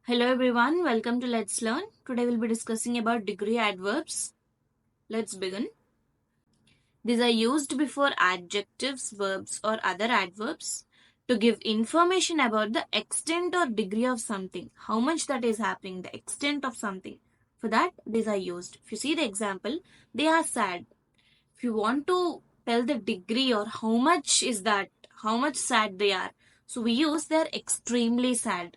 Hello everyone, welcome to Let's Learn. Today we'll be discussing about degree adverbs. Let's begin. These are used before adjectives, verbs or other adverbs to give information about the extent or degree of something, how much that is happening, the extent of something. For that, these are used. If you see the example, they are sad. If you want to tell the degree or how much is that, how much sad they are, so we use they're extremely sad.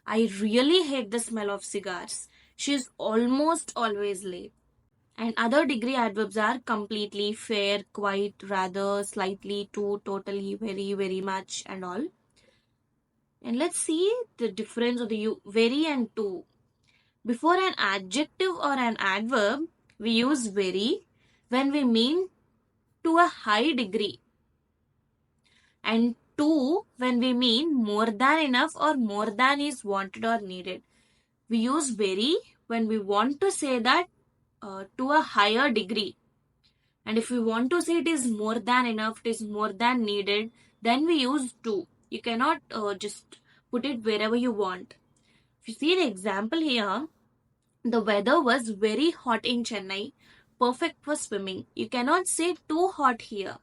I really hate the smell of cigars. She's almost always late. And other degree adverbs are completely, fair, quite, rather, slightly, too, totally, very, very much, and all. And let's see the difference of the very and too. Before an adjective or an adverb, we use very when we mean to a high degree, and too when we mean more than enough or more than is wanted or needed. We use very when we want to say that to a higher degree. And if we want to say it is more than enough, it is more than needed, then we use to. You cannot just put it wherever you want. If you see the example here, the weather was very hot in Chennai, perfect for swimming. You cannot say too hot here.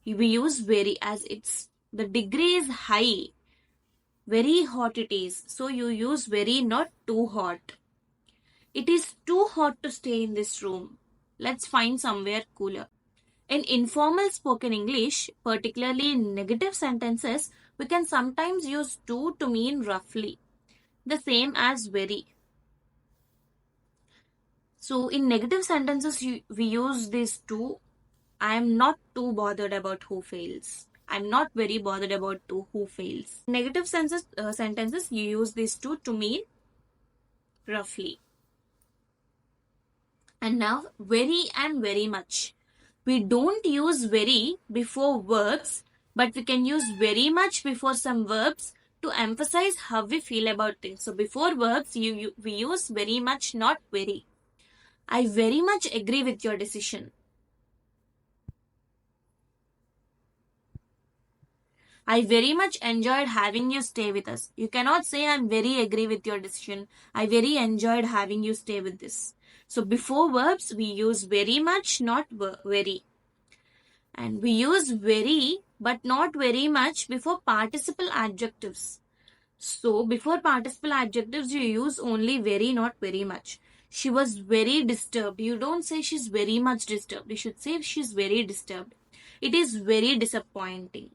We use very as it's the degree is high. Very hot it is. So you use very, not too hot. It is too hot to stay in this room. Let's find somewhere cooler. In informal spoken English, particularly in negative sentences, we can sometimes use to mean roughly, the same as very. So in negative sentences, we use this to. I am not too bothered about who fails. I'm not very bothered about who fails. Negative sentences, you use this to mean roughly. And now, very and very much. We don't use very before verbs, but we can use very much before some verbs to emphasize how we feel about things. So before verbs, we use very much, not very. I very much agree with your decision. I very much enjoyed having you stay with us. You cannot say I'm very agree with your decision. I very enjoyed having you stay with this. So before verbs, we use very much, not very. And we use very but not very much before participle adjectives. So before participle adjectives, you use only very, not very much. She was very disturbed. You don't say she's very much disturbed. You should say she's very disturbed. It is very disappointing.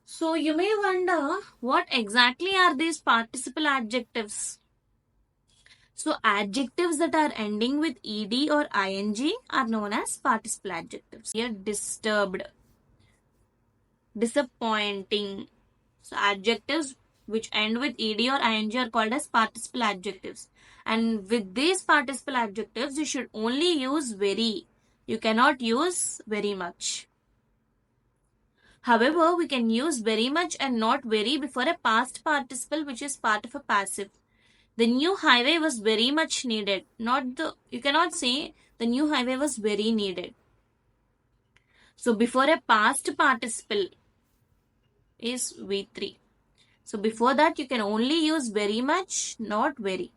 So you may wonder, what exactly are these participle adjectives? So adjectives that are ending with ed or ing are known as participle adjectives. Here, disturbed, disappointing. So adjectives which end with ed or ing are called as participle adjectives. And with these participle adjectives, you should only use very. You cannot use very much. However, we can use very much and not very before a past participle which is part of a passive. The new highway was very much needed. You cannot say the new highway was very needed. So before a past participle is V3. So before that, you can only use very much, not very.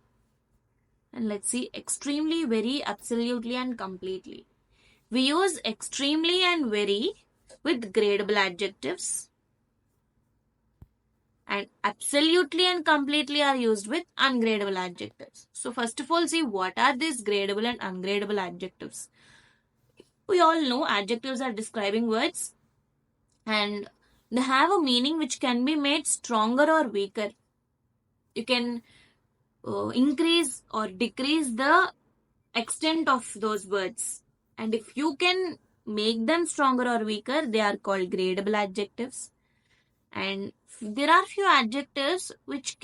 And let's see extremely, very, absolutely and completely. We use extremely and very with gradable adjectives. And absolutely and completely are used with ungradable adjectives. So first of all, see what are these gradable and ungradable adjectives. We all know adjectives are describing words and they have a meaning which can be made stronger or weaker. You can increase or decrease the extent of those words. And if you can make them stronger or weaker, they are called gradable adjectives. And there are few adjectives which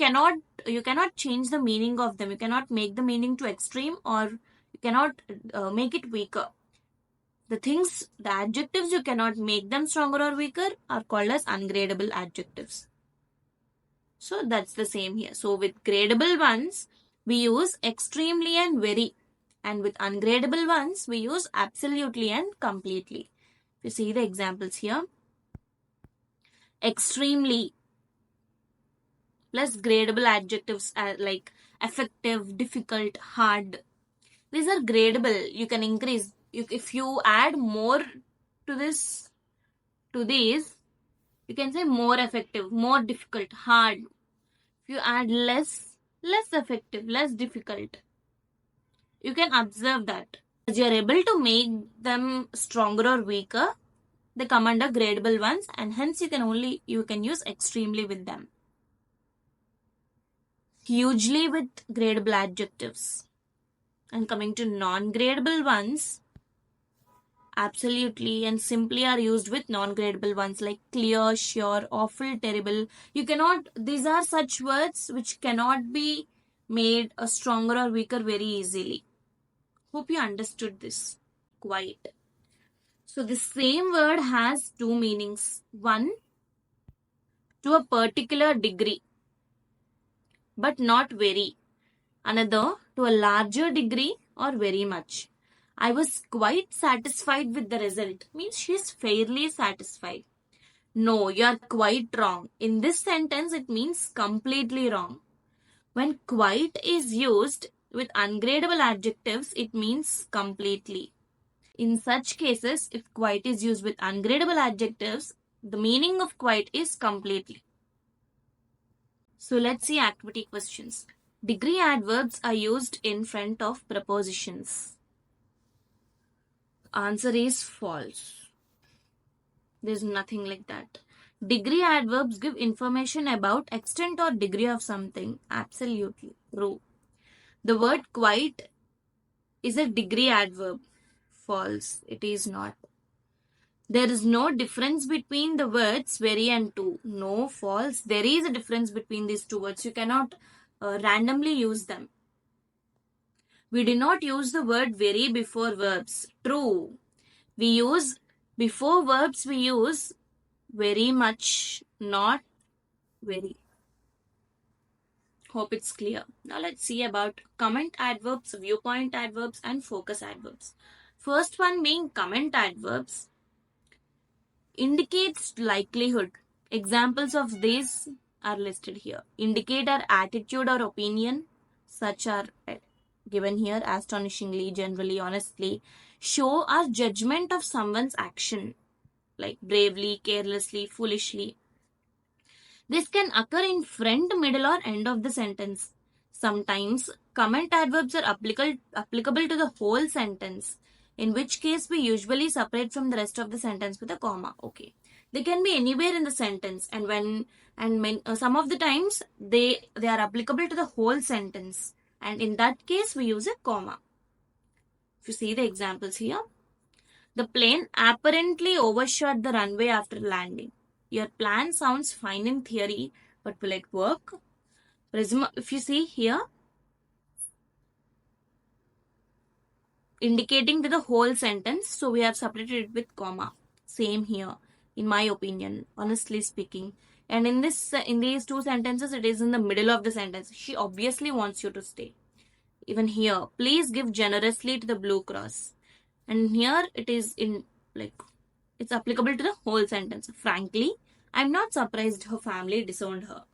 you cannot change the meaning of them. You cannot make the meaning to extreme or you cannot make it weaker. The adjectives you cannot make them stronger or weaker are called as ungradable adjectives. So that's the same here. So with gradable ones, we use extremely and very. And with ungradable ones, we use absolutely and completely. If you see the examples here. Extremely. plus gradable adjectives like effective, difficult, hard. These are gradable. You can increase. If you add more to this, to these, you can say more effective, more difficult, hard. If you add less, less effective, less difficult. You can observe that. As you are able to make them stronger or weaker, they come under gradable ones, and hence you can use extremely with them. Hugely with gradable adjectives. And coming to non-gradable ones, absolutely and simply are used with non-gradable ones like clear, sure, awful, terrible. These are such words which cannot be made a stronger or weaker very easily. Hope you understood this. Quite. So the same word has two meanings. One, to a particular degree, but not very. Another, to a larger degree or very much. I was quite satisfied with the result. Means she is fairly satisfied. No, you are quite wrong. In this sentence, it means completely wrong. When quite is used with ungradable adjectives, it means completely. In such cases, if quite is used with ungradable adjectives, the meaning of quite is completely. So let's see activity questions. Degree adverbs are used in front of prepositions. Answer is false. There's nothing like that. Degree adverbs give information about extent or degree of something. Absolutely true. The word quite is a degree adverb. False. It is not. There is no difference between the words very and to. No, false. There is a difference between these two words. You cannot randomly use them. We do not use the word very before verbs. True. Before verbs we use very much, not very. Hope it's clear. Now let's see about comment adverbs, viewpoint adverbs, and focus adverbs. First one being comment adverbs indicates likelihood. Examples of these are listed here. Indicate our attitude or opinion. Such are given here: astonishingly, generally, honestly. Show our judgment of someone's action, like bravely, carelessly, foolishly. This can occur in front, middle, or end of the sentence. Sometimes comment adverbs are applicable to the whole sentence, in which case we usually separate from the rest of the sentence with a comma. Okay, they can be anywhere in the sentence, and some of the times they are applicable to the whole sentence, and in that case we use a comma. If you see the examples here, the plane apparently overshot the runway after landing. Your plan sounds fine in theory, but will it work? If you see here, indicating to the whole sentence, so we have separated it with comma. Same here, in my opinion, honestly speaking. And in these two sentences, it is in the middle of the sentence. She obviously wants you to stay. Even here, please give generously to the Blue Cross. And here it is it's applicable to the whole sentence. Frankly, I'm not surprised her family disowned her.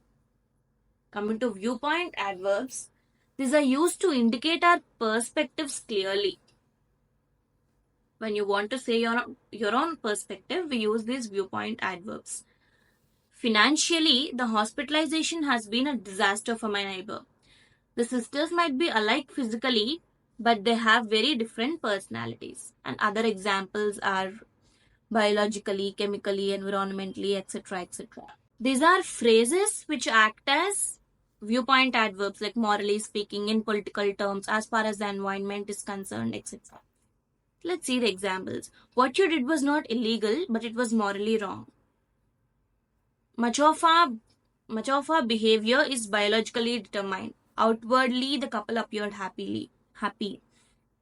Coming to viewpoint adverbs, these are used to indicate our perspectives clearly. When you want to say your own perspective, we use these viewpoint adverbs. Financially, the hospitalization has been a disaster for my neighbor. The sisters might be alike physically, but they have very different personalities. And other examples are biologically, chemically, environmentally, etc., etc. These are phrases which act as viewpoint adverbs, like morally speaking, in political terms, as far as the environment is concerned, etc. Let's see the examples. What you did was not illegal, but it was morally wrong. Much of our behavior is biologically determined. Outwardly, the couple appeared happy.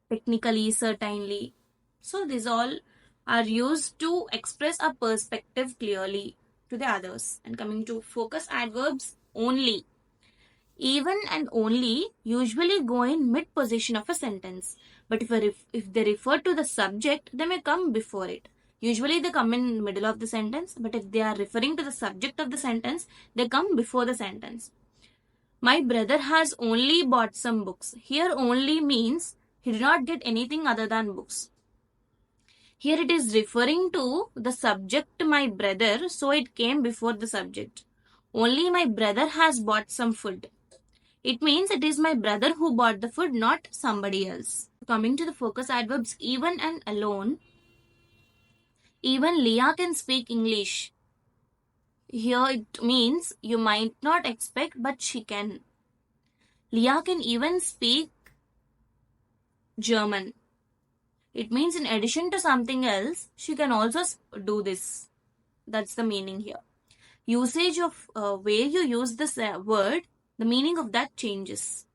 Technically, certainly. So these all are used to express a perspective clearly to the others. And coming to focus adverbs, only. Even and only usually go in mid-position of a sentence. But if they refer to the subject, they may come before it. Usually they come in the middle of the sentence, but if they are referring to the subject of the sentence, they come before the sentence. My brother has only bought some books. Here only means he did not get anything other than books. Here it is referring to the subject my brother, so it came before the subject. Only my brother has bought some food. It means it is my brother who bought the food, not somebody else. Coming to the focus adverbs even and alone. Even Leah can speak English. Here it means you might not expect, but she can. Leah can even speak German. It means in addition to something else, she can also do this. That's the meaning here. Usage of where you use this word, the meaning of that changes.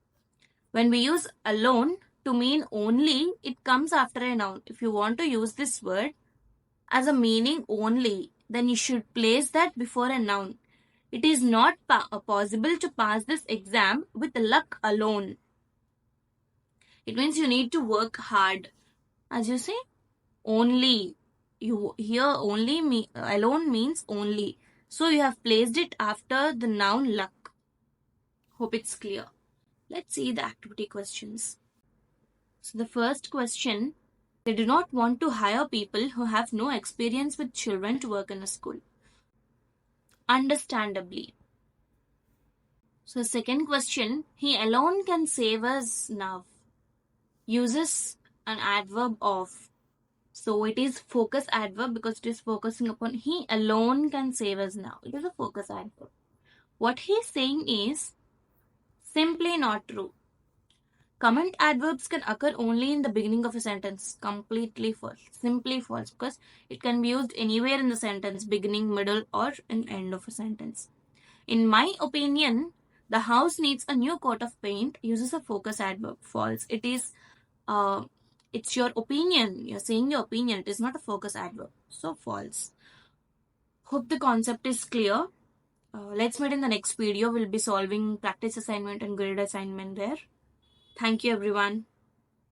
When we use alone to mean only, it comes after a noun. If you want to use this word as a meaning only, then you should place that before a noun. It is not possible to pass this exam with luck alone. It means you need to work hard. As you say, only. You here only alone means only. So you have placed it after the noun luck. Hope it's clear. Let's see the activity questions. So the first question, they do not want to hire people who have no experience with children to work in a school. Understandably. So second question, he alone can save us now. Uses an adverb of. So it is focus adverb because it is focusing upon he alone can save us now. It is a focus adverb. What he is saying is simply not true. Comment adverbs can occur only in the beginning of a sentence. Completely false. Simply false because it can be used anywhere in the sentence, beginning, middle, or in end of a sentence. In my opinion, the house needs a new coat of paint uses a focus adverb. False. It is it's your opinion. You're saying your opinion. It is not a focus adverb. So false. Hope the concept is clear. Let's meet in the next video. We'll be solving practice assignment and grade assignment there. Thank you everyone.